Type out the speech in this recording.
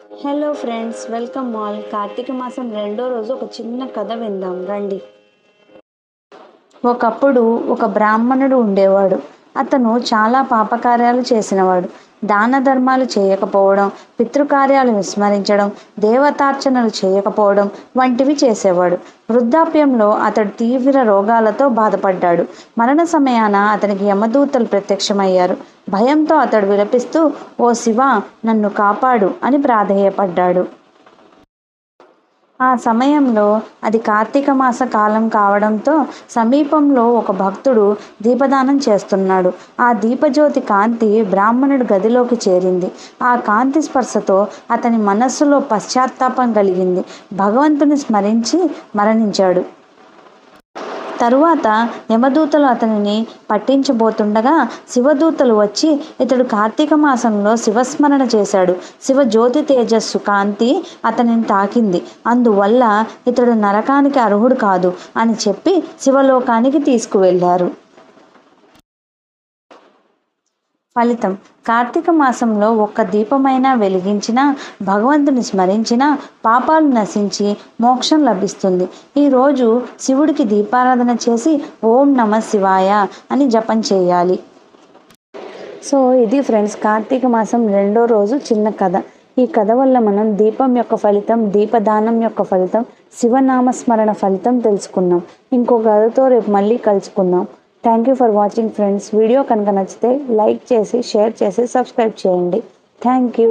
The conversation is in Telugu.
Hello friends, welcome all. Karthika మాసం రెండో రోజు ఒక చిన్న కథ విందాం రండి. ఒకప్పుడు ఒక బ్రాహ్మణుడు ఉండేవాడు. అతను చాలా పాపకార్యాలు చేసినవాడు. దాన ధర్మాలు చేయకపోవడం, పితృకార్యాలు విస్మరించడం, దేవతార్చనలు చేయకపోవడం వంటివి చేసేవాడు. వృద్ధాప్యంలో అతడు తీవ్ర రోగాలతో బాధపడ్డాడు. మరణ సమయాన అతనికి యమదూతలు ప్రత్యక్షమయ్యారు. భయంతో అతడు విలపిస్తూ, "ఓ శివ, నన్ను కాపాడు" అని ప్రాధేయపడ్డాడు. ఆ సమయంలో అది కార్తీక మాస కాలం కావడంతో సమీపంలో ఒక భక్తుడు దీపదానం చేస్తున్నాడు. ఆ దీపజ్యోతి కాంతి బ్రాహ్మణుడి గదిలోకి చేరింది. ఆ కాంతి స్పర్శతో అతని మనస్సులో పశ్చాత్తాపం కలిగింది. భగవంతుని స్మరించి మరణించాడు. తరువాత యమదూతలు అతనిని పట్టించబోతుండగా శివదూతలు వచ్చి, ఇతడు కార్తీక మాసంలో శివస్మరణ చేశాడు. శివ జ్యోతి తేజస్సు కాంతి అతనిని తాకింది, అందువల్ల ఇతడు నరకానికి అర్హుడు కాదు అని చెప్పి శివలోకానికి తీసుకువెళ్ళారు. ఫలితం: కార్తీక మాసంలో ఒక్క దీపమైనా వెలిగించినా, భగవంతుని స్మరించినా పాపాలు నశించి మోక్షం లభిస్తుంది. ఈరోజు శివుడికి దీపారాధన చేసి ఓం నమ శివాయ అని జపం చేయాలి. సో ఇది ఫ్రెండ్స్, కార్తీక మాసం రెండో రోజు చిన్న కథ. ఈ కథ వల్ల మనం దీపం యొక్క ఫలితం, దీపదానం యొక్క ఫలితం, శివనామస్మరణ ఫలితం తెలుసుకున్నాం. ఇంకో కథతో రేపు మళ్ళీ కలుసుకుందాం. Thank you for watching friends. Video కనుక నచ్చితే లైక్ చేసి, షేర్ చేసి, సబ్స్క్రైబ్ చేయండి. Thank you.